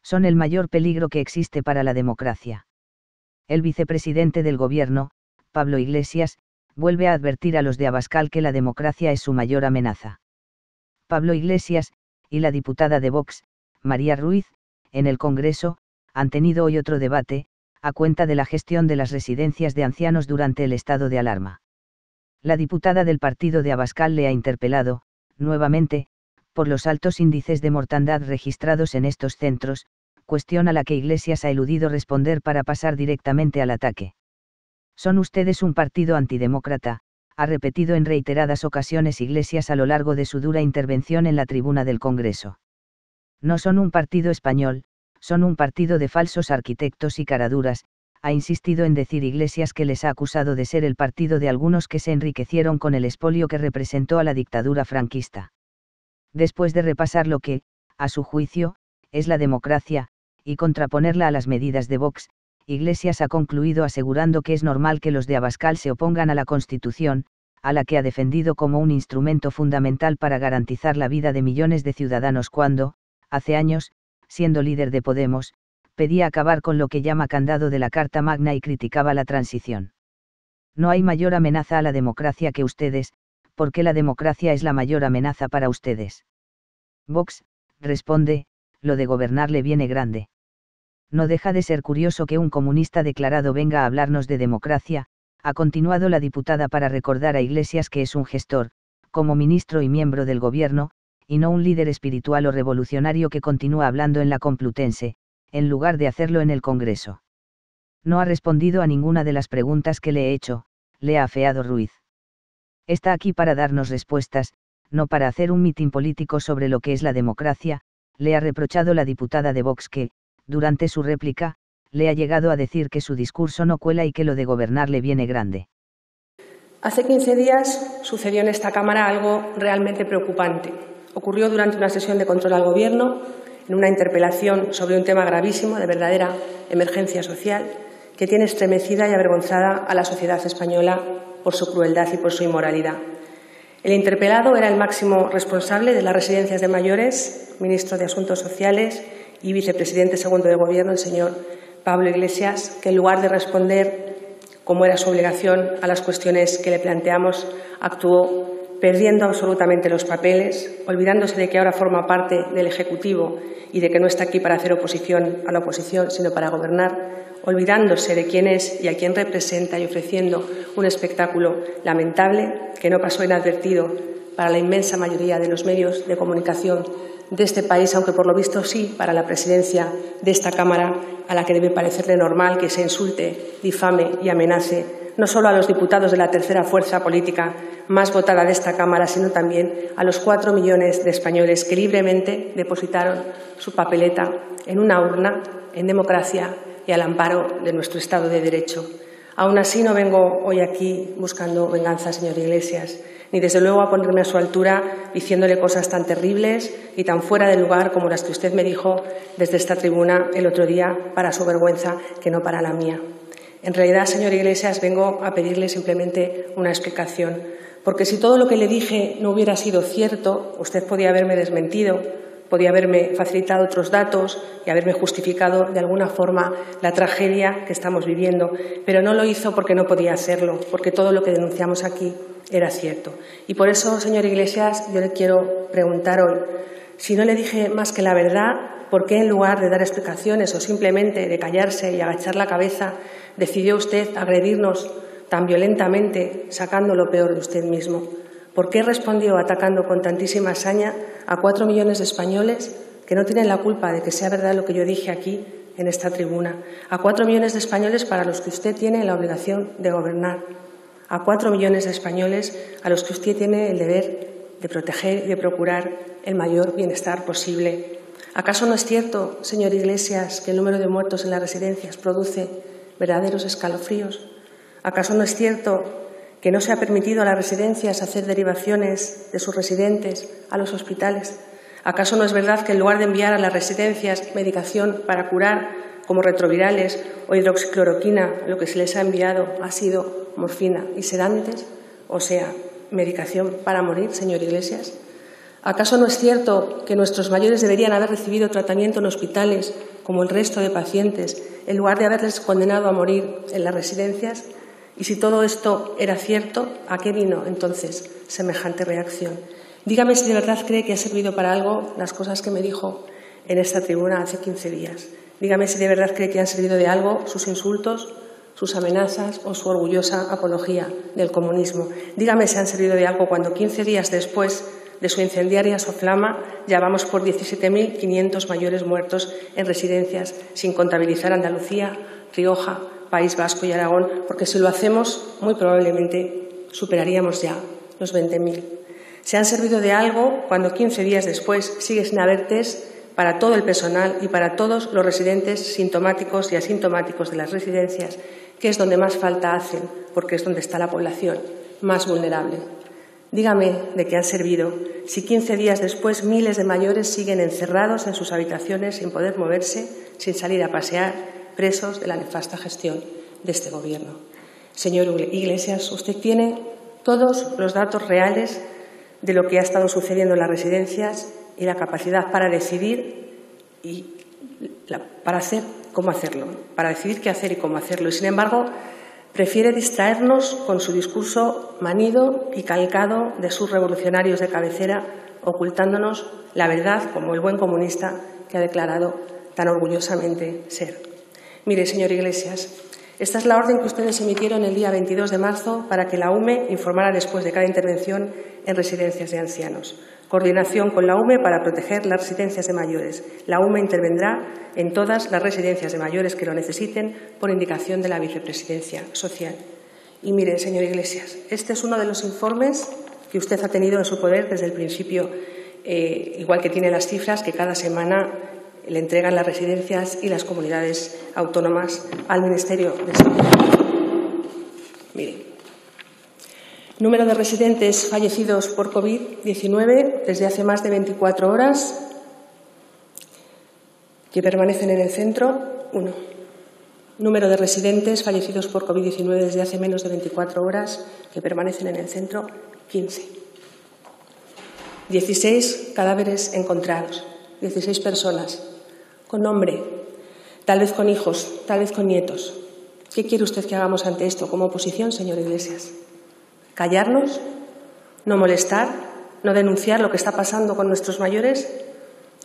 son el mayor peligro que existe para la democracia. El vicepresidente del gobierno, Pablo Iglesias, vuelve a advertir a los de Abascal que la democracia es su mayor amenaza. Pablo Iglesias, y la diputada de Vox, María Ruiz, en el Congreso, han tenido hoy otro debate, a cuenta de la gestión de las residencias de ancianos durante el estado de alarma. La diputada del partido de Abascal le ha interpelado, nuevamente, por los altos índices de mortandad registrados en estos centros, cuestión a la que Iglesias ha eludido responder para pasar directamente al ataque. Son ustedes un partido antidemócrata, ha repetido en reiteradas ocasiones Iglesias a lo largo de su dura intervención en la tribuna del Congreso. No son un partido español, son un partido de falsos arquitectos y caraduras, ha insistido en decir Iglesias, que les ha acusado de ser el partido de algunos que se enriquecieron con el expolio que representó a la dictadura franquista. Después de repasar lo que, a su juicio, es la democracia, y contraponerla a las medidas de Vox, Iglesias ha concluido asegurando que es normal que los de Abascal se opongan a la Constitución, a la que ha defendido como un instrumento fundamental para garantizar la vida de millones de ciudadanos cuando, hace años, siendo líder de Podemos, pedía acabar con lo que llama candado de la Carta Magna y criticaba la transición. No hay mayor amenaza a la democracia que ustedes, porque la democracia es la mayor amenaza para ustedes. Vox, responde, lo de gobernar le viene grande. No deja de ser curioso que un comunista declarado venga a hablarnos de democracia, ha continuado la diputada para recordar a Iglesias que es un gestor, como ministro y miembro del gobierno, y no un líder espiritual o revolucionario que continúa hablando en la Complutense, en lugar de hacerlo en el Congreso. No ha respondido a ninguna de las preguntas que le he hecho, le ha afeado Ruiz. Está aquí para darnos respuestas, no para hacer un mitin político sobre lo que es la democracia, le ha reprochado la diputada de Vox que, durante su réplica, le ha llegado a decir que su discurso no cuela y que lo de gobernar le viene grande. Hace 15 días sucedió en esta Cámara algo realmente preocupante. Ocurrió durante una sesión de control al Gobierno, en una interpelación sobre un tema gravísimo de verdadera emergencia social, que tiene estremecida y avergonzada a la sociedad española por su crueldad y por su inmoralidad. El interpelado era el máximo responsable de las residencias de mayores, ministro de Asuntos Sociales y vicepresidente segundo de Gobierno, el señor Pablo Iglesias, que en lugar de responder, como era su obligación, a las cuestiones que le planteamos, actuó perdiendo absolutamente los papeles, olvidándose de que ahora forma parte del Ejecutivo y de que no está aquí para hacer oposición a la oposición, sino para gobernar, olvidándose de quién es y a quién representa y ofreciendo un espectáculo lamentable que no pasó inadvertido para la inmensa mayoría de los medios de comunicación de este país, aunque por lo visto sí para la presidencia de esta Cámara, a la que debe parecerle normal que se insulte, difame y amenace no solo a los diputados de la tercera fuerza política más votada de esta Cámara, sino también a los 4 millones de españoles que libremente depositaron su papeleta en una urna, en democracia y al amparo de nuestro Estado de Derecho. Aún así, no vengo hoy aquí buscando venganza, señor Iglesias, ni desde luego a ponerme a su altura diciéndole cosas tan terribles y tan fuera de lugar como las que usted me dijo desde esta tribuna el otro día, para su vergüenza, que no para la mía. En realidad, señor Iglesias, vengo a pedirle simplemente una explicación, porque si todo lo que le dije no hubiera sido cierto, usted podía haberme desmentido, podía haberme facilitado otros datos y haberme justificado de alguna forma la tragedia que estamos viviendo, pero no lo hizo porque no podía hacerlo, porque todo lo que denunciamos aquí era cierto. Y por eso, señor Iglesias, yo le quiero preguntar hoy, si no le dije más que la verdad, ¿por qué en lugar de dar explicaciones o simplemente de callarse y agachar la cabeza, decidió usted agredirnos tan violentamente, sacando lo peor de usted mismo? ¿Por qué respondió atacando con tantísima hazaña a 4 millones de españoles que no tienen la culpa de que sea verdad lo que yo dije aquí en esta tribuna? A 4 millones de españoles para los que usted tiene la obligación de gobernar. A 4 millones de españoles a los que usted tiene el deber de proteger y de procurar el mayor bienestar posible. ¿Acaso no es cierto, señor Iglesias, que el número de muertos en las residencias produce verdaderos escalofríos? ¿Acaso no es cierto que no se ha permitido a las residencias hacer derivaciones de sus residentes a los hospitales? ¿Acaso no es verdad que en lugar de enviar a las residencias medicación para curar, como retrovirales o hidroxicloroquina, lo que se les ha enviado ha sido morfina y sedantes? O sea, medicación para morir, señor Iglesias. ¿Acaso no es cierto que nuestros mayores deberían haber recibido tratamiento en hospitales como el resto de pacientes, en lugar de haberles condenado a morir en las residencias? Y si todo esto era cierto, ¿a qué vino entonces semejante reacción? Dígame si de verdad cree que ha servido para algo las cosas que me dijo en esta tribuna hace 15 días. Dígame si de verdad cree que han servido de algo sus insultos, sus amenazas o su orgullosa apología del comunismo. Dígame si han servido de algo cuando 15 días después de su incendiaria soflama ya vamos por 17.500 mayores muertos en residencias, sin contabilizar Andalucía, Rioja, País Vasco y Aragón, porque si lo hacemos muy probablemente superaríamos ya los 20.000. Se han servido de algo cuando 15 días después sigue sin haber test para todo el personal y para todos los residentes sintomáticos y asintomáticos de las residencias, que es donde más falta hacen, porque es donde está la población más vulnerable. Dígame de qué han servido si 15 días después miles de mayores siguen encerrados en sus habitaciones sin poder moverse, sin salir a pasear, presos de la nefasta gestión de este Gobierno. Señor Iglesias, usted tiene todos los datos reales de lo que ha estado sucediendo en las residencias y la capacidad para decidir y para hacer cómo hacerlo, para decidir qué hacer y cómo hacerlo. Y, sin embargo, prefiere distraernos con su discurso manido y calcado de sus revolucionarios de cabecera, ocultándonos la verdad como el buen comunista que ha declarado tan orgullosamente ser. Mire, señor Iglesias, esta es la orden que ustedes emitieron el día 22 de marzo para que la UME informara después de cada intervención en residencias de ancianos. Coordinación con la UME para proteger las residencias de mayores. La UME intervendrá en todas las residencias de mayores que lo necesiten por indicación de la Vicepresidencia Social. Y mire, señor Iglesias, este es uno de los informes que usted ha tenido en su poder desde el principio, igual que tiene las cifras que cada semana le entregan las residencias y las comunidades autónomas al Ministerio de Sanidad. Mire. Número de residentes fallecidos por COVID-19 desde hace más de 24 horas que permanecen en el centro, 1. Número de residentes fallecidos por COVID-19 desde hace menos de 24 horas que permanecen en el centro, 15. 16 cadáveres encontrados, 16 personas, con nombre, tal vez con hijos, tal vez con nietos. ¿Qué quiere usted que hagamos ante esto como oposición, señor Iglesias? ¿Callarnos? ¿No molestar? ¿No denunciar lo que está pasando con nuestros mayores?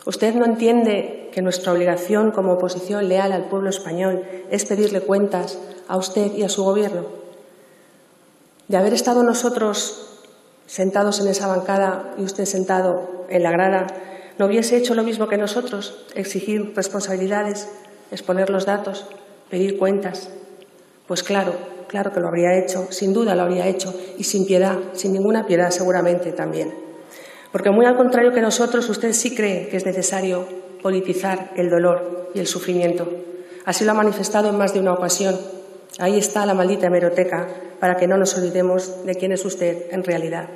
¿Usted no entiende que nuestra obligación como oposición leal al pueblo español es pedirle cuentas a usted y a su Gobierno? De haber estado nosotros sentados en esa bancada y usted sentado en la grada, ¿no hubiese hecho lo mismo que nosotros? Exigir responsabilidades, exponer los datos, pedir cuentas. Pues claro que lo habría hecho, sin duda lo habría hecho, y sin piedad, sin ninguna piedad seguramente también. Porque muy al contrario que nosotros, usted sí cree que es necesario politizar el dolor y el sufrimiento. Así lo ha manifestado en más de una ocasión. Ahí está la maldita hemeroteca para que no nos olvidemos de quién es usted en realidad.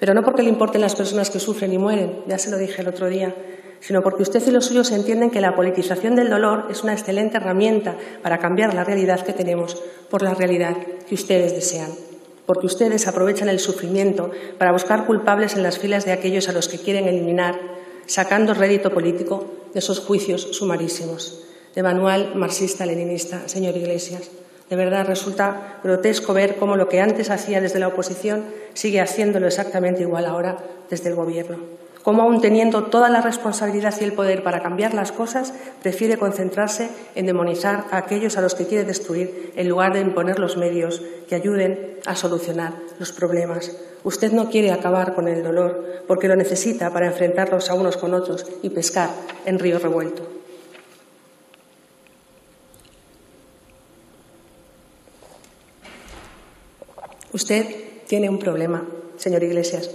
Pero no porque le importen las personas que sufren y mueren, ya se lo dije el otro día, sino porque usted y los suyos entienden que la politización del dolor es una excelente herramienta para cambiar la realidad que tenemos por la realidad que ustedes desean. Porque ustedes aprovechan el sufrimiento para buscar culpables en las filas de aquellos a los que quieren eliminar, sacando rédito político de esos juicios sumarísimos. De manual marxista-leninista, señor Iglesias. De verdad resulta grotesco ver cómo lo que antes hacía desde la oposición sigue haciéndolo exactamente igual ahora desde el Gobierno. Cómo, aun teniendo toda la responsabilidad y el poder para cambiar las cosas, prefiere concentrarse en demonizar a aquellos a los que quiere destruir en lugar de imponer los medios que ayuden a solucionar los problemas. Usted no quiere acabar con el dolor porque lo necesita para enfrentarlos a unos con otros y pescar en río revuelto. Usted tiene un problema, señor Iglesias.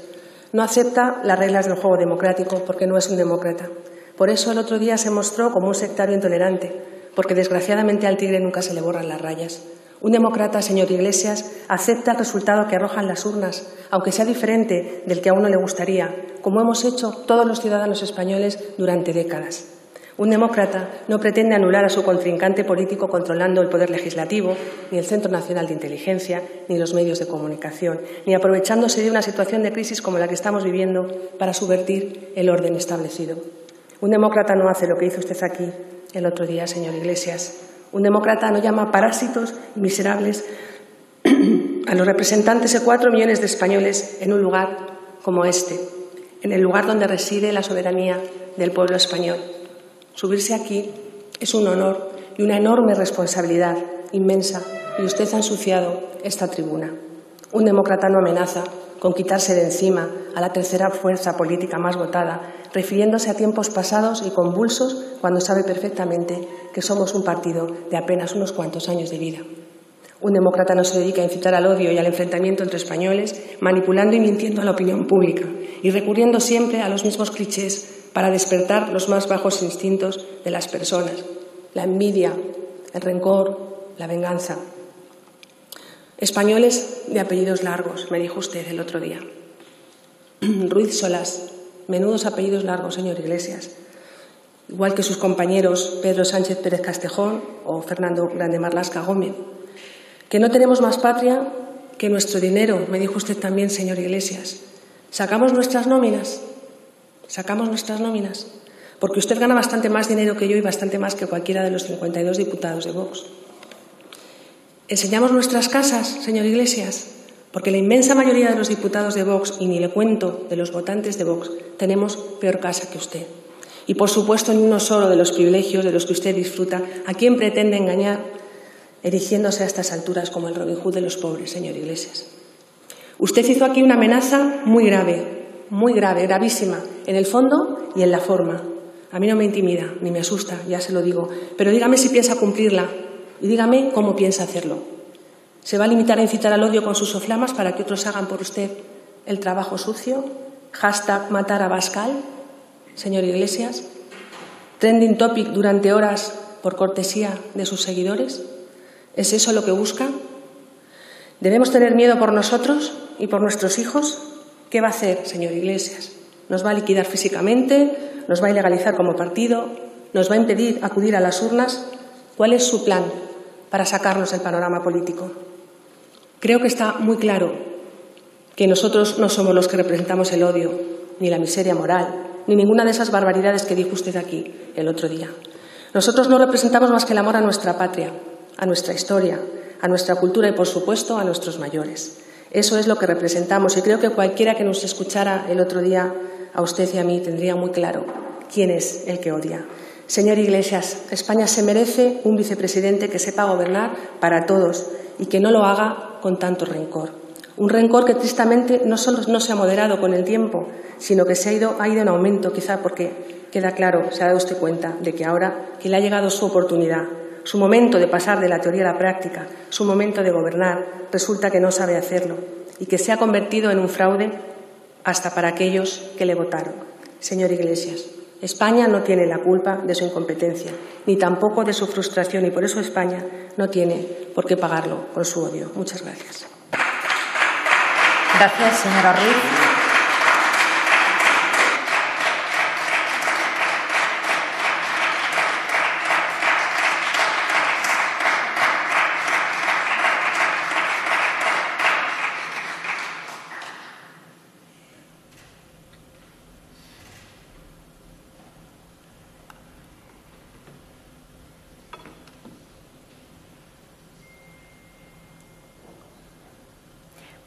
No acepta las reglas del juego democrático porque no es un demócrata. Por eso el otro día se mostró como un sectario intolerante, porque desgraciadamente al tigre nunca se le borran las rayas. Un demócrata, señor Iglesias, acepta el resultado que arrojan las urnas, aunque sea diferente del que a uno le gustaría, como hemos hecho todos los ciudadanos españoles durante décadas. Un demócrata no pretende anular a su contrincante político controlando el poder legislativo, ni el Centro Nacional de Inteligencia, ni los medios de comunicación, ni aprovechándose de una situación de crisis como la que estamos viviendo para subvertir el orden establecido. Un demócrata no hace lo que hizo usted aquí, el otro día, señor Iglesias. Un demócrata no llama parásitos y miserables a los representantes de 4 millones de españoles en un lugar como este, en el lugar donde reside la soberanía del pueblo español. Subirse aquí es un honor y una enorme responsabilidad inmensa, y usted ha ensuciado esta tribuna. Un demócrata no amenaza con quitarse de encima a la tercera fuerza política más votada, refiriéndose a tiempos pasados y convulsos cuando sabe perfectamente que somos un partido de apenas unos cuantos años de vida. Un demócrata no se dedica a incitar al odio y al enfrentamiento entre españoles, manipulando y mintiendo a la opinión pública y recurriendo siempre a los mismos clichés para despertar los más bajos instintos de las personas: la envidia, el rencor, la venganza. Españoles de apellidos largos, me dijo usted el otro día. Ruiz Solás, menudos apellidos largos, señor Iglesias. Igual que sus compañeros Pedro Sánchez Pérez Castejón o Fernando Grande Marlaska Gómez. Que no tenemos más patria que nuestro dinero, me dijo usted también, señor Iglesias. ¿Sacamos nuestras nóminas? ¿Sacamos nuestras nóminas? Porque usted gana bastante más dinero que yo y bastante más que cualquiera de los 52 diputados de Vox. ¿Enseñamos nuestras casas, señor Iglesias? Porque la inmensa mayoría de los diputados de Vox, y ni le cuento de los votantes de Vox, tenemos peor casa que usted. Y, por supuesto, ni uno solo de los privilegios de los que usted disfruta, ¿a quién pretende engañar, erigiéndose a estas alturas como el Robin Hood de los pobres, señor Iglesias? Usted hizo aquí una amenaza muy grave, gravísima, en el fondo y en la forma. A mí no me intimida, ni me asusta, ya se lo digo, pero dígame si piensa cumplirla. Y dígame cómo piensa hacerlo. ¿Se va a limitar a incitar al odio con sus soflamas para que otros hagan por usted el trabajo sucio? #matar a Abascal, señor Iglesias. ¿Trending topic durante horas por cortesía de sus seguidores? ¿Es eso lo que busca? ¿Debemos tener miedo por nosotros y por nuestros hijos? ¿Qué va a hacer, señor Iglesias? ¿Nos va a liquidar físicamente? ¿Nos va a ilegalizar como partido? ¿Nos va a impedir acudir a las urnas? ¿Cuál es su plan para sacarnos del panorama político? Creo que está muy claro que nosotros no somos los que representamos el odio, ni la miseria moral, ni ninguna de esas barbaridades que dijo usted aquí el otro día. Nosotros no representamos más que el amor a nuestra patria, a nuestra historia, a nuestra cultura y, por supuesto, a nuestros mayores. Eso es lo que representamos, y creo que cualquiera que nos escuchara el otro día, a usted y a mí, tendría muy claro quién es el que odia. Señor Iglesias, España se merece un vicepresidente que sepa gobernar para todos y que no lo haga con tanto rencor. Un rencor que tristemente no solo no se ha moderado con el tiempo, sino que ha ido en aumento, quizá porque queda claro, se ha dado usted cuenta de que ahora que le ha llegado su oportunidad, su momento de pasar de la teoría a la práctica, su momento de gobernar, resulta que no sabe hacerlo y que se ha convertido en un fraude hasta para aquellos que le votaron. Señor Iglesias, España no tiene la culpa de su incompetencia, ni tampoco de su frustración, y por eso España no tiene por qué pagarlo con su odio. Muchas gracias. Gracias, señora Ruiz.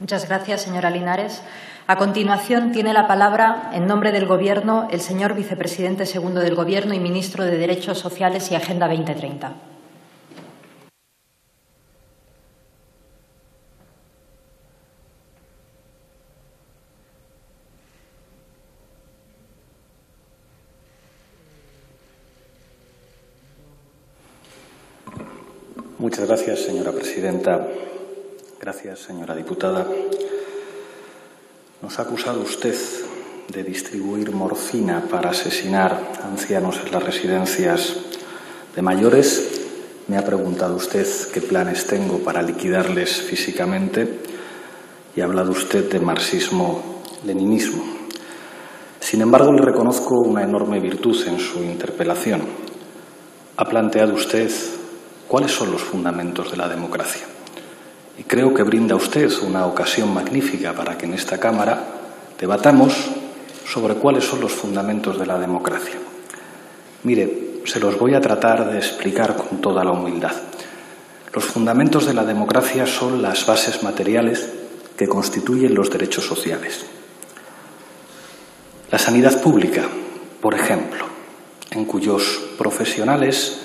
Muchas gracias, señora Linares. A continuación, tiene la palabra, en nombre del Gobierno, el señor vicepresidente segundo del Gobierno y ministro de Derechos Sociales y Agenda 2030. Muchas gracias, señora presidenta. Gracias, señora diputada. Nos ha acusado usted de distribuir morfina para asesinar a ancianos en las residencias de mayores. Me ha preguntado usted qué planes tengo para liquidarles físicamente y ha hablado usted de marxismo-leninismo. Sin embargo, le reconozco una enorme virtud en su interpelación. Ha planteado usted cuáles son los fundamentos de la democracia. Y creo que brinda usted una ocasión magnífica para que en esta Cámara debatamos sobre cuáles son los fundamentos de la democracia. Mire, se los voy a tratar de explicar con toda la humildad. Los fundamentos de la democracia son las bases materiales que constituyen los derechos sociales. La sanidad pública, por ejemplo, en cuyos profesionales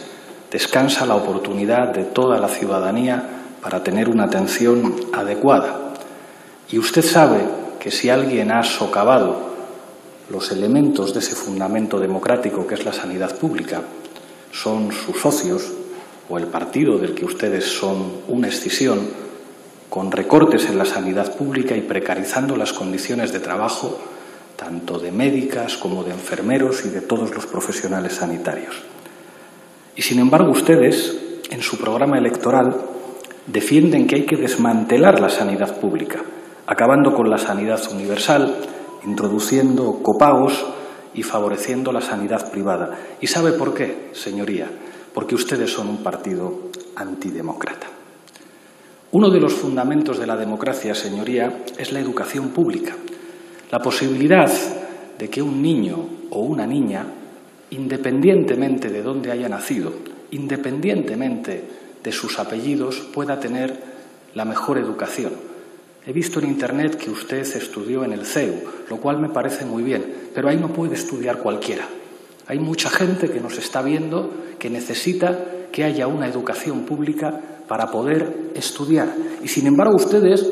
descansa la oportunidad de toda la ciudadanía para tener una atención adecuada. Y usted sabe que si alguien ha socavado los elementos de ese fundamento democrático que es la sanidad pública, son sus socios o el partido del que ustedes son una escisión, con recortes en la sanidad pública y precarizando las condiciones de trabajo tanto de médicas como de enfermeros y de todos los profesionales sanitarios. Y sin embargo ustedes, en su programa electoral, defienden que hay que desmantelar la sanidad pública, acabando con la sanidad universal, introduciendo copagos y favoreciendo la sanidad privada. ¿Y sabe por qué, señoría? Porque ustedes son un partido antidemócrata. Uno de los fundamentos de la democracia, señoría, es la educación pública. La posibilidad de que un niño o una niña, independientemente de dónde haya nacido, independientemente de sus apellidos, pueda tener la mejor educación. He visto en Internet que usted estudió en el CEU, lo cual me parece muy bien, pero ahí no puede estudiar cualquiera. Hay mucha gente que nos está viendo que necesita que haya una educación pública para poder estudiar. Y sin embargo ustedes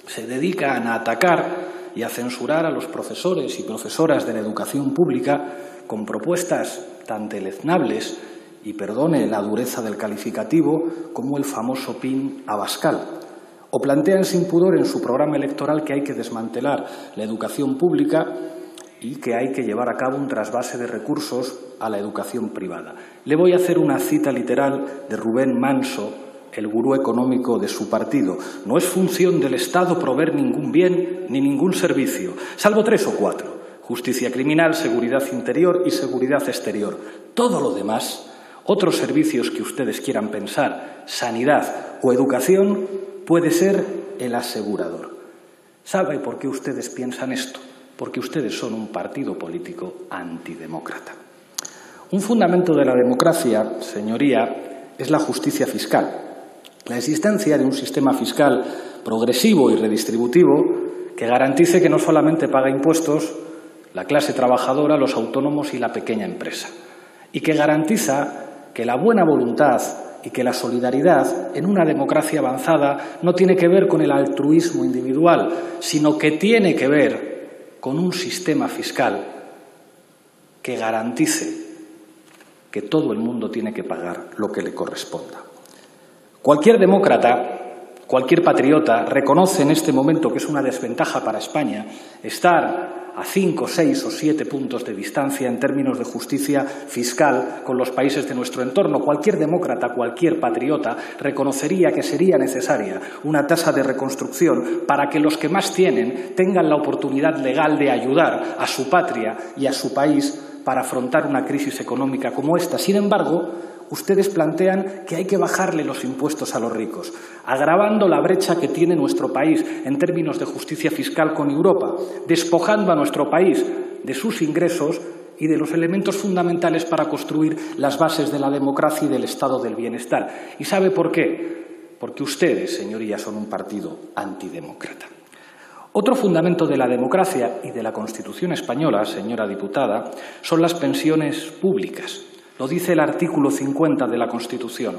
se dedican a atacar y a censurar a los profesores y profesoras de la educación pública con propuestas tan deleznables, y perdone la dureza del calificativo, como el famoso PIN Abascal. O plantean sin pudor en su programa electoral que hay que desmantelar la educación pública y que hay que llevar a cabo un trasvase de recursos a la educación privada. Le voy a hacer una cita literal de Rubén Manso, el gurú económico de su partido. No es función del Estado proveer ningún bien ni ningún servicio, salvo 3 o 4. Justicia criminal, seguridad interior y seguridad exterior. Todo lo demás, otros servicios que ustedes quieran pensar, sanidad o educación, puede ser el asegurador. ¿Sabe por qué ustedes piensan esto? Porque ustedes son un partido político antidemócrata. Un fundamento de la democracia, señoría, es la justicia fiscal. La existencia de un sistema fiscal progresivo y redistributivo que garantice que no solamente paga impuestos la clase trabajadora, los autónomos y la pequeña empresa, y que garantiza que la buena voluntad y que la solidaridad en una democracia avanzada no tiene que ver con el altruismo individual, sino que tiene que ver con un sistema fiscal que garantice que todo el mundo tiene que pagar lo que le corresponda. Cualquier demócrata, cualquier patriota reconoce en este momento que es una desventaja para España estar a 5, 6 o 7 puntos de distancia en términos de justicia fiscal con los países de nuestro entorno. Cualquier demócrata, cualquier patriota reconocería que sería necesaria una tasa de reconstrucción para que los que más tienen tengan la oportunidad legal de ayudar a su patria y a su país para afrontar una crisis económica como esta. Sin embargo, ustedes plantean que hay que bajarle los impuestos a los ricos, agravando la brecha que tiene nuestro país en términos de justicia fiscal con Europa, despojando a nuestro país de sus ingresos y de los elementos fundamentales para construir las bases de la democracia y del estado del bienestar. ¿Y sabe por qué? Porque ustedes, señorías, son un partido antidemócrata. Otro fundamento de la democracia y de la Constitución española, señora diputada, son las pensiones públicas. Lo dice el artículo 50 de la Constitución.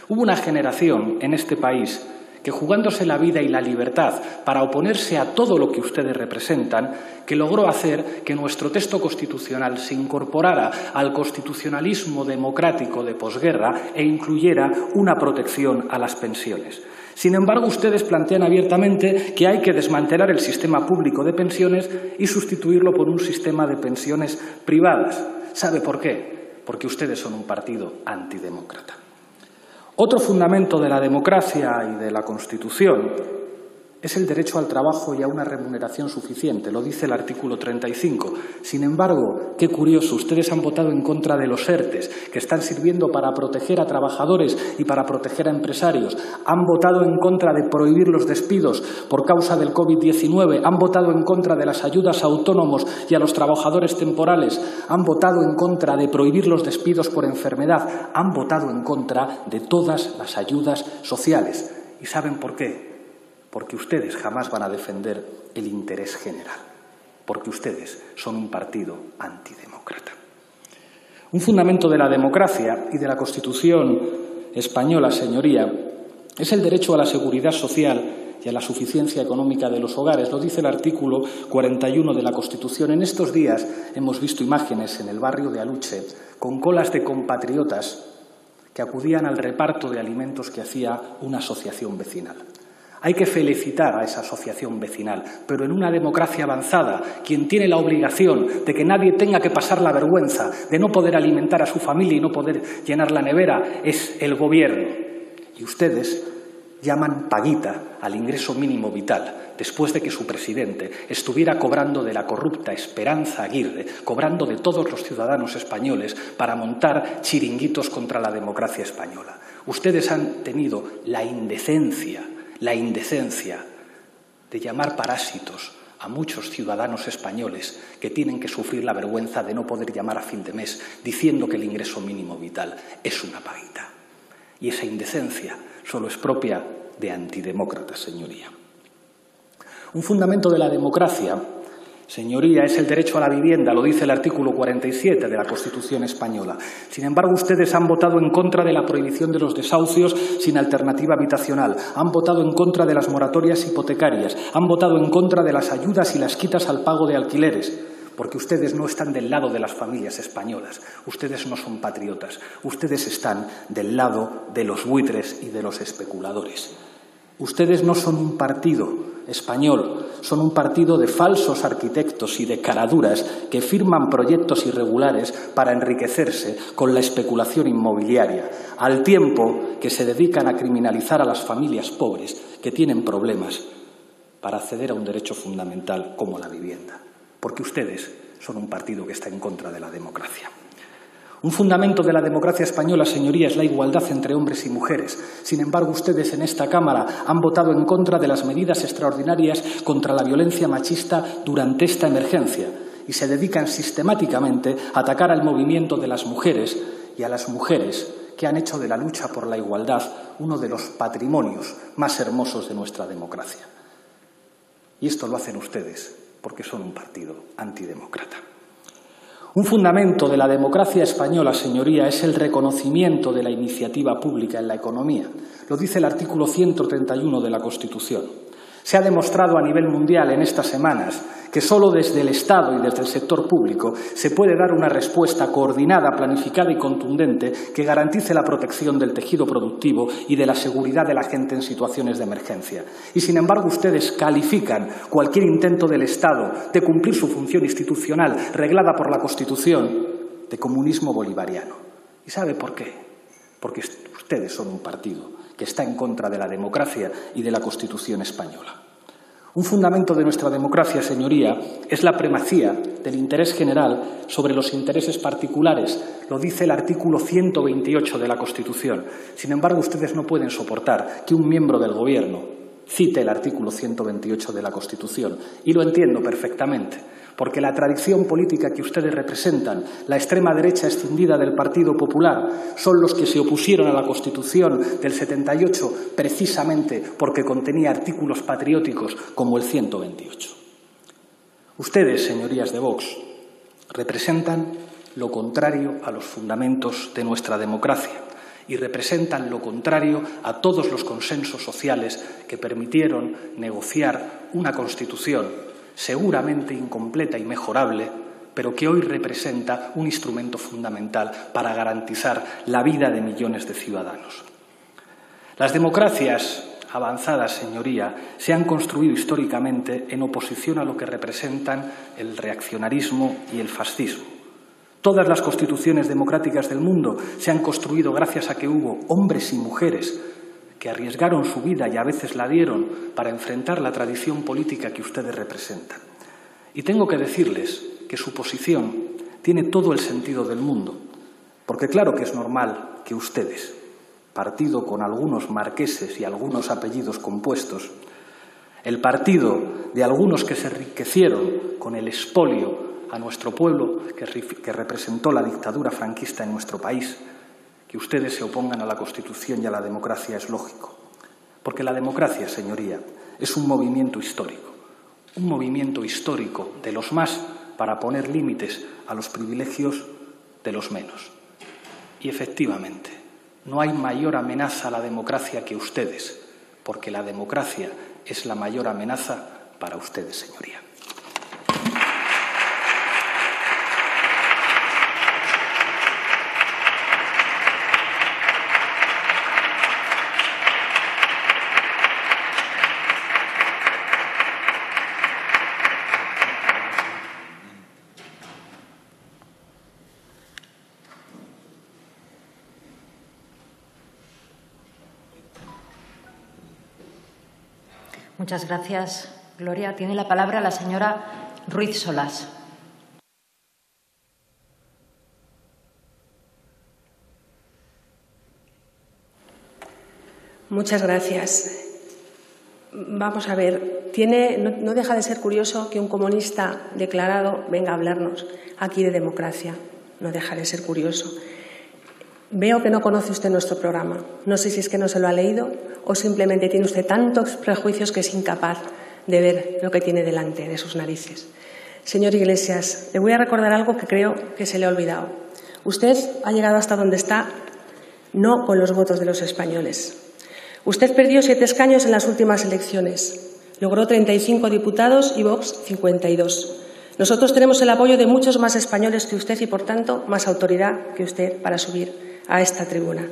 Hubo una generación en este país que, jugándose la vida y la libertad para oponerse a todo lo que ustedes representan, que logró hacer que nuestro texto constitucional se incorporara al constitucionalismo democrático de posguerra e incluyera una protección a las pensiones. Sin embargo, ustedes plantean abiertamente que hay que desmantelar el sistema público de pensiones y sustituirlo por un sistema de pensiones privadas. ¿Sabe por qué? Porque ustedes son un partido antidemócrata. Otro fundamento de la democracia y de la Constitución es el derecho al trabajo y a una remuneración suficiente, lo dice el artículo 35. Sin embargo, qué curioso, ustedes han votado en contra de los ERTEs, que están sirviendo para proteger a trabajadores y para proteger a empresarios. Han votado en contra de prohibir los despidos por causa del COVID-19. Han votado en contra de las ayudas a autónomos y a los trabajadores temporales. Han votado en contra de prohibir los despidos por enfermedad. Han votado en contra de todas las ayudas sociales. ¿Y saben por qué? Porque ustedes jamás van a defender el interés general, porque ustedes son un partido antidemócrata. Un fundamento de la democracia y de la Constitución española, señoría, es el derecho a la seguridad social y a la suficiencia económica de los hogares. Lo dice el artículo 41 de la Constitución. En estos días hemos visto imágenes en el barrio de Aluche con colas de compatriotas que acudían al reparto de alimentos que hacía una asociación vecinal. Hay que felicitar a esa asociación vecinal, pero en una democracia avanzada, quien tiene la obligación de que nadie tenga que pasar la vergüenza de no poder alimentar a su familia y no poder llenar la nevera es el Gobierno. Y ustedes llaman paguita al ingreso mínimo vital, después de que su presidente estuviera cobrando de la corrupta Esperanza Aguirre, cobrando de todos los ciudadanos españoles para montar chiringuitos contra la democracia española. Ustedes han tenido la indecencia de llamar parásitos a muchos ciudadanos españoles que tienen que sufrir la vergüenza de no poder llamar a fin de mes diciendo que el ingreso mínimo vital es una paguita. Y esa indecencia solo es propia de antidemócratas, señoría. Un fundamento de la democracia, señoría, es el derecho a la vivienda, lo dice el artículo 47 de la Constitución española. Sin embargo, ustedes han votado en contra de la prohibición de los desahucios sin alternativa habitacional, han votado en contra de las moratorias hipotecarias, han votado en contra de las ayudas y las quitas al pago de alquileres, porque ustedes no están del lado de las familias españolas, ustedes no son patriotas, ustedes están del lado de los buitres y de los especuladores. Ustedes no son un partido español, son un partido de falsos arquitectos y de caraduras que firman proyectos irregulares para enriquecerse con la especulación inmobiliaria, al tiempo que se dedican a criminalizar a las familias pobres que tienen problemas para acceder a un derecho fundamental como la vivienda, porque ustedes son un partido que está en contra de la democracia. Un fundamento de la democracia española, señoría, es la igualdad entre hombres y mujeres. Sin embargo, ustedes en esta Cámara han votado en contra de las medidas extraordinarias contra la violencia machista durante esta emergencia y se dedican sistemáticamente a atacar al movimiento de las mujeres y a las mujeres que han hecho de la lucha por la igualdad uno de los patrimonios más hermosos de nuestra democracia. Y esto lo hacen ustedes porque son un partido antidemócrata. Un fundamento de la democracia española, señoría, es el reconocimiento de la iniciativa pública en la economía. Lo dice el artículo 131 de la Constitución. Se ha demostrado a nivel mundial en estas semanas que solo desde el Estado y desde el sector público se puede dar una respuesta coordinada, planificada y contundente que garantice la protección del tejido productivo y de la seguridad de la gente en situaciones de emergencia. Y, sin embargo, ustedes califican cualquier intento del Estado de cumplir su función institucional reglada por la Constitución de comunismo bolivariano. ¿Y sabe por qué? Porque ustedes son un partido que está en contra de la democracia y de la Constitución española. Un fundamento de nuestra democracia, señoría, es la primacía del interés general sobre los intereses particulares. Lo dice el artículo 128 de la Constitución. Sin embargo, ustedes no pueden soportar que un miembro del Gobierno cite el artículo 128 de la Constitución. Y lo entiendo perfectamente, porque la tradición política que ustedes representan, la extrema derecha escindida del Partido Popular, son los que se opusieron a la Constitución del 78 precisamente porque contenía artículos patrióticos como el 128. Ustedes, señorías de Vox, representan lo contrario a los fundamentos de nuestra democracia y representan lo contrario a todos los consensos sociales que permitieron negociar una Constitución seguramente incompleta y mejorable, pero que hoy representa un instrumento fundamental para garantizar la vida de millones de ciudadanos. Las democracias avanzadas, señoría, se han construido históricamente en oposición a lo que representan el reaccionarismo y el fascismo. Todas las constituciones democráticas del mundo se han construido gracias a que hubo hombres y mujeres que arriesgaron su vida y a veces la dieron para enfrentar la tradición política que ustedes representan. Y tengo que decirles que su posición tiene todo el sentido del mundo, porque claro que es normal que ustedes, partido con algunos marqueses y algunos apellidos compuestos, el partido de algunos que se enriquecieron con el expolio a nuestro pueblo que representó la dictadura franquista en nuestro país, que ustedes se opongan a la Constitución y a la democracia es lógico. Porque la democracia, señoría, es un movimiento histórico de los más para poner límites a los privilegios de los menos. Y efectivamente, no hay mayor amenaza a la democracia que ustedes, porque la democracia es la mayor amenaza para ustedes, señoría. Muchas gracias, Gloria. Tiene la palabra la señora Ruiz Solás. Muchas gracias. Vamos a ver, no deja de ser curioso que un comunista declarado venga a hablarnos aquí de democracia. No deja de ser curioso. Veo que no conoce usted nuestro programa. No sé si es que no se lo ha leído o simplemente tiene usted tantos prejuicios que es incapaz de ver lo que tiene delante de sus narices. Señor Iglesias, le voy a recordar algo que creo que se le ha olvidado. Usted ha llegado hasta donde está no con los votos de los españoles. Usted perdió 7 escaños en las últimas elecciones. Logró 35 diputados y Vox 52. Nosotros tenemos el apoyo de muchos más españoles que usted y, por tanto, más autoridad que usted para subir a esta tribuna.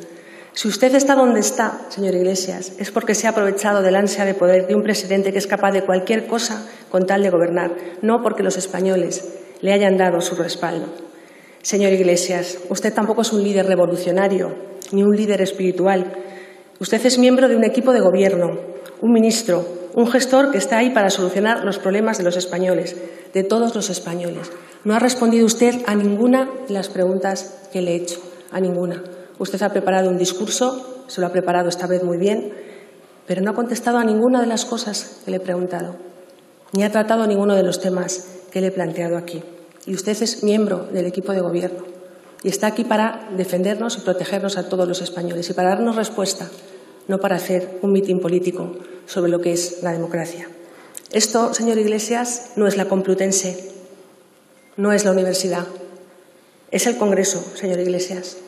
Si usted está donde está, señor Iglesias, es porque se ha aprovechado del ansia de poder de un presidente que es capaz de cualquier cosa con tal de gobernar, no porque los españoles le hayan dado su respaldo. Señor Iglesias, usted tampoco es un líder revolucionario ni un líder espiritual. Usted es miembro de un equipo de gobierno, un ministro, un gestor que está ahí para solucionar los problemas de los españoles, de todos los españoles. No ha respondido usted a ninguna de las preguntas que le he hecho, a ninguna. Usted ha preparado un discurso, se lo ha preparado esta vez muy bien, pero no ha contestado a ninguna de las cosas que le he preguntado, ni ha tratado ninguno de los temas que le he planteado aquí. Y usted es miembro del equipo de gobierno y está aquí para defendernos y protegernos a todos los españoles y para darnos respuesta, no para hacer un mitin político sobre lo que es la democracia. Esto, señor Iglesias, no es la Complutense, no es la universidad, es el Congreso, señor Iglesias.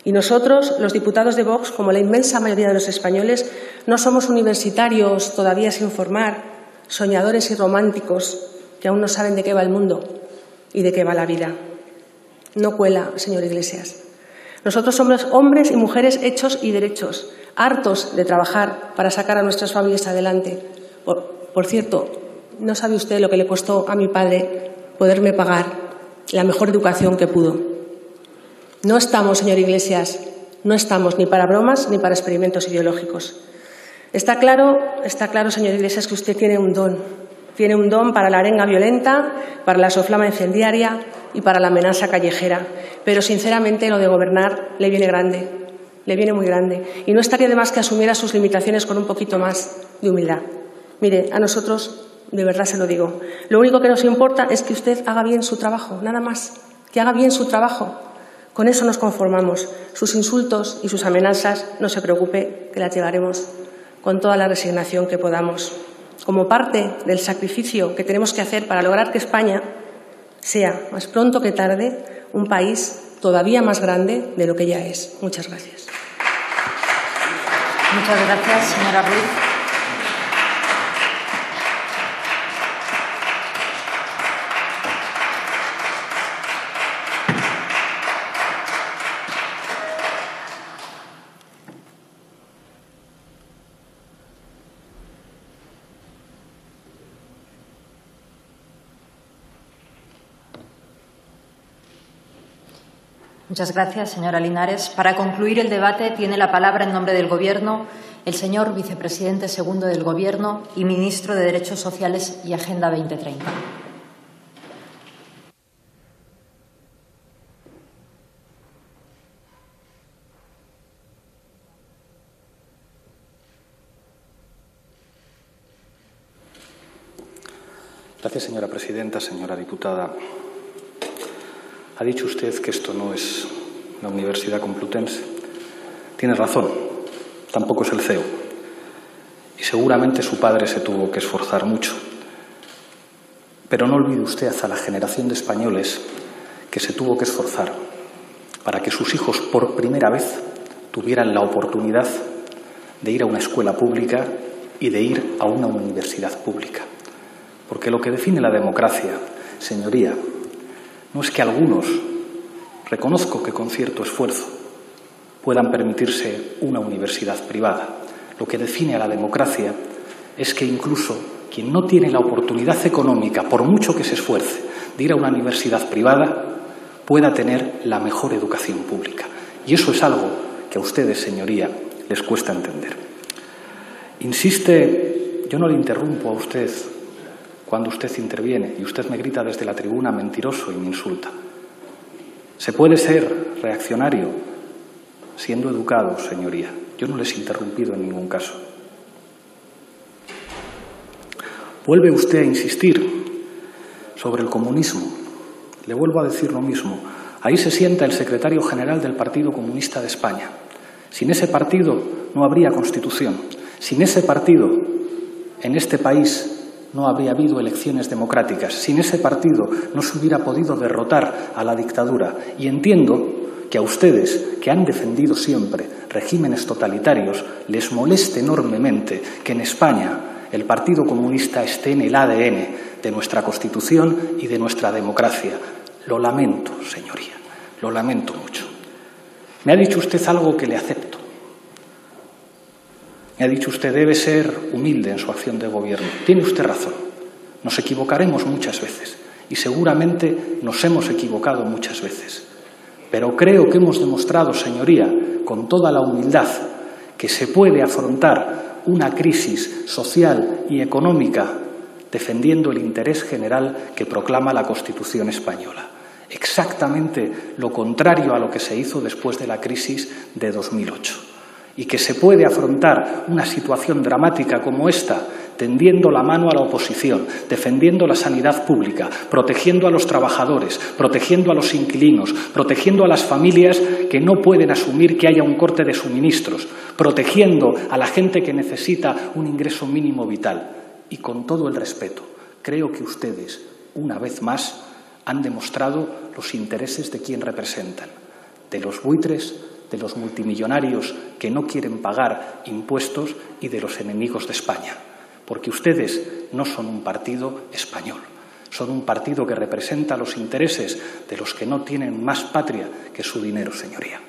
Y nosotros, los diputados de Vox, como la inmensa mayoría de los españoles, no somos universitarios todavía sin formar, soñadores y románticos que aún no saben de qué va el mundo y de qué va la vida. No cuela, señor Iglesias. Nosotros somos hombres y mujeres hechos y derechos, hartos de trabajar para sacar a nuestras familias adelante. Por cierto, ¿no sabe usted lo que le costó a mi padre poderme pagar la mejor educación que pudo? No estamos, señor Iglesias, no estamos ni para bromas ni para experimentos ideológicos. Está claro, señor Iglesias, que usted tiene un don. Tiene un don para la arenga violenta, para la soflama incendiaria y para la amenaza callejera. Pero, sinceramente, lo de gobernar le viene grande, le viene muy grande. Y no estaría de más que asumiera sus limitaciones con un poquito más de humildad. Mire, a nosotros, de verdad se lo digo, lo único que nos importa es que usted haga bien su trabajo, nada más, que haga bien su trabajo. Con eso nos conformamos. Sus insultos y sus amenazas, no se preocupe, que las llevaremos con toda la resignación que podamos, como parte del sacrificio que tenemos que hacer para lograr que España sea, más pronto que tarde, un país todavía más grande de lo que ya es. Muchas gracias. Muchas gracias, señora Ruiz. Muchas gracias, señora Linares. Para concluir el debate, tiene la palabra en nombre del Gobierno el señor Vicepresidente segundo del Gobierno y Ministro de Derechos Sociales y Agenda 2030. Gracias, señora presidenta. Señora diputada, ha dicho usted que esto no es la Universidad Complutense. Tiene razón, tampoco es el CEU. Y seguramente su padre se tuvo que esforzar mucho. Pero no olvide usted a la generación de españoles que se tuvo que esforzar para que sus hijos por primera vez tuvieran la oportunidad de ir a una escuela pública y de ir a una universidad pública. Porque lo que define la democracia, señoría, no es que algunos, reconozco que con cierto esfuerzo, puedan permitirse una universidad privada. Lo que define a la democracia es que incluso quien no tiene la oportunidad económica, por mucho que se esfuerce, de ir a una universidad privada, pueda tener la mejor educación pública. Y eso es algo que a ustedes, señoría, les cuesta entender. Insiste, yo no le interrumpo a usted cuando usted interviene y usted me grita desde la tribuna mentiroso y me insulta. Se puede ser reaccionario siendo educado, señoría. Yo no les he interrumpido en ningún caso. Vuelve usted a insistir sobre el comunismo. Le vuelvo a decir lo mismo. Ahí se sienta el secretario general del Partido Comunista de España. Sin ese partido no habría Constitución. Sin ese partido, en este país no habría habido elecciones democráticas. Sin ese partido no se hubiera podido derrotar a la dictadura. Y entiendo que a ustedes, que han defendido siempre regímenes totalitarios, les moleste enormemente que en España el Partido Comunista esté en el ADN de nuestra Constitución y de nuestra democracia. Lo lamento, señoría, lo lamento mucho. Me ha dicho usted algo que le acepto. Me ha dicho usted debe ser humilde en su acción de gobierno. Tiene usted razón. Nos equivocaremos muchas veces y seguramente nos hemos equivocado muchas veces. Pero creo que hemos demostrado, señoría, con toda la humildad, que se puede afrontar una crisis social y económica defendiendo el interés general que proclama la Constitución española. Exactamente lo contrario a lo que se hizo después de la crisis de 2008. Y que se puede afrontar una situación dramática como esta tendiendo la mano a la oposición, defendiendo la sanidad pública, protegiendo a los trabajadores, protegiendo a los inquilinos, protegiendo a las familias que no pueden asumir que haya un corte de suministros, protegiendo a la gente que necesita un ingreso mínimo vital. Y con todo el respeto, creo que ustedes, una vez más, han demostrado los intereses de quien representan, de los buitres, de los multimillonarios que no quieren pagar impuestos y de los enemigos de España. Porque ustedes no son un partido español, son un partido que representa los intereses de los que no tienen más patria que su dinero, señoría.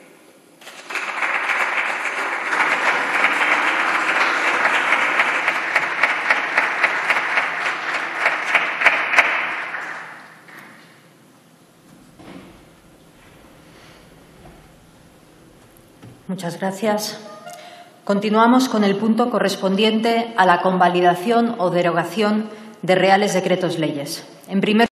Muchas gracias. Continuamos con el punto correspondiente a la convalidación o derogación de reales decretos leyes. En primer